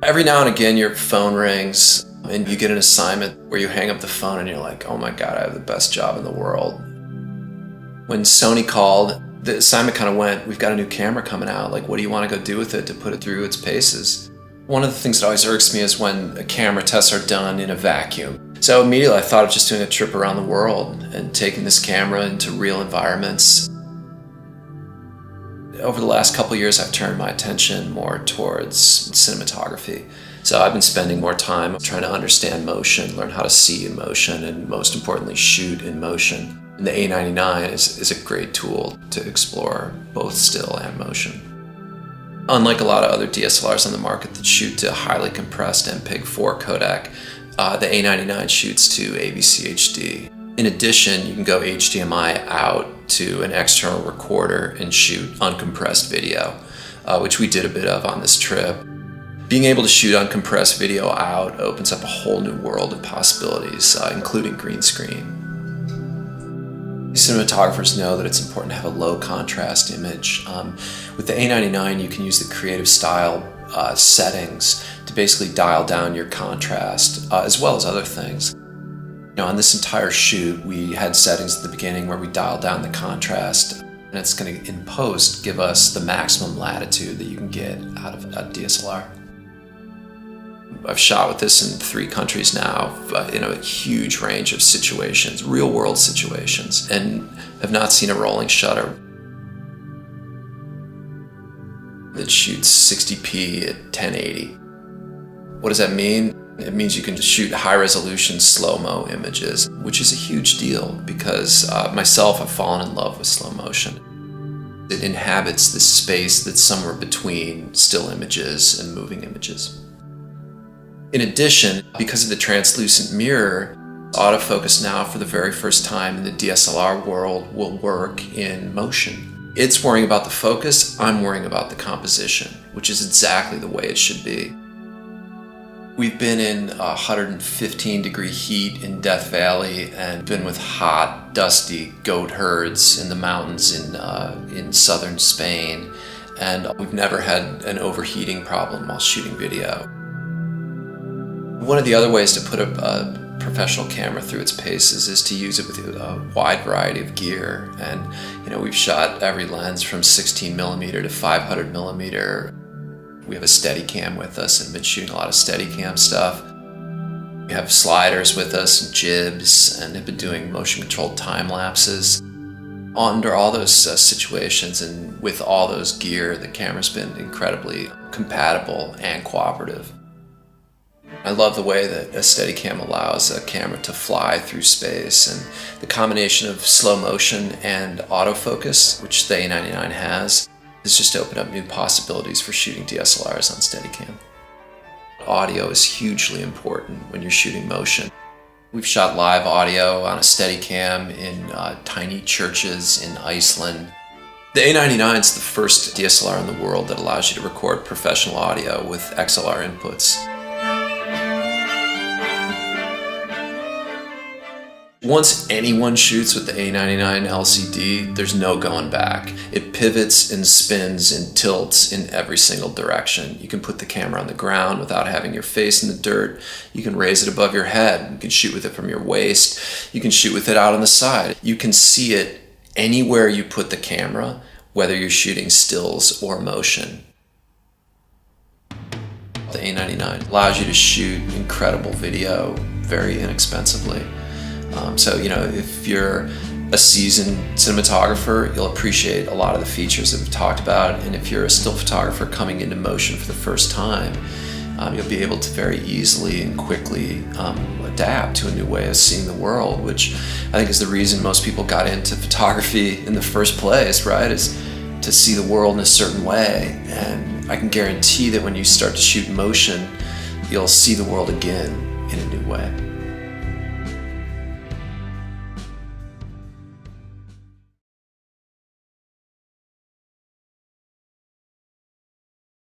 Every now and again your phone rings and you get an assignment where you hang up the phone and you're like, oh my God, I have the best job in the world. When Sony called, the assignment kind of went, we've got a new camera coming out, like what do you want to go do with it to put it through its paces? One of the things that always irks me is when camera tests are done in a vacuum. So immediately I thought of just doing a trip around the world and taking this camera into real environments. Over the last couple of years, I've turned my attention more towards cinematography. So I've been spending more time trying to understand motion, learn how to see in motion, and most importantly, shoot in motion. And the A99 is a great tool to explore both still and motion. Unlike a lot of other DSLRs on the market that shoot to highly compressed MPEG-4 codec, the A99 shoots to AVC HD. In addition, you can go HDMI out to an external recorder and shoot uncompressed video, which we did a bit of on this trip. Being able to shoot uncompressed video out opens up a whole new world of possibilities, including green screen. Cinematographers know that it's important to have a low contrast image. With the A99, you can use the creative style settings to basically dial down your contrast, as well as other things. On this entire shoot, we had settings at the beginning where we dialed down the contrast, and it's going to, in post, give us the maximum latitude that you can get out of a DSLR. I've shot with this in 3 countries now, in a huge range of situations, real-world situations, and have not seen a rolling shutter that shoots 60p at 1080. What does that mean? It means you can shoot high-resolution slow-mo images, which is a huge deal because myself, I've fallen in love with slow motion. It inhabits this space that's somewhere between still images and moving images. In addition, because of the translucent mirror, autofocus now for the very first time in the DSLR world will work in motion. It's worrying about the focus, I'm worrying about the composition, which is exactly the way it should be. We've been in 115-degree heat in Death Valley and been with hot, dusty goat herds in the mountains in southern Spain, and we've never had an overheating problem while shooting video. One of the other ways to put a professional camera through its paces is to use it with a wide variety of gear, and we've shot every lens from 16mm to 500mm. We have a Steadicam with us and been shooting a lot of Steadicam stuff. We have sliders with us and jibs and have been doing motion-controlled time lapses. Under all those situations and with all those gear, the camera's been incredibly compatible and cooperative. I love the way that a Steadicam allows a camera to fly through space, and the combination of slow motion and autofocus, which the A99 has, has just opened up new possibilities for shooting DSLRs on Steadicam. Audio is hugely important when you're shooting motion. We've shot live audio on a Steadicam in tiny churches in Iceland. The A99 is the first DSLR in the world that allows you to record professional audio with XLR inputs. Once anyone shoots with the A99 LCD, there's no going back. It pivots and spins and tilts in every single direction. You can put the camera on the ground without having your face in the dirt. You can raise it above your head. You can shoot with it from your waist. You can shoot with it out on the side. You can see it anywhere you put the camera, whether you're shooting stills or motion. The A99 allows you to shoot incredible video very inexpensively. So if you're a seasoned cinematographer, you'll appreciate a lot of the features that we've talked about. And if you're a still photographer coming into motion for the first time, you'll be able to very easily and quickly adapt to a new way of seeing the world, which I think is the reason most people got into photography in the first place, right? Is to see the world in a certain way. And I can guarantee that when you start to shoot motion, you'll see the world again in a new way.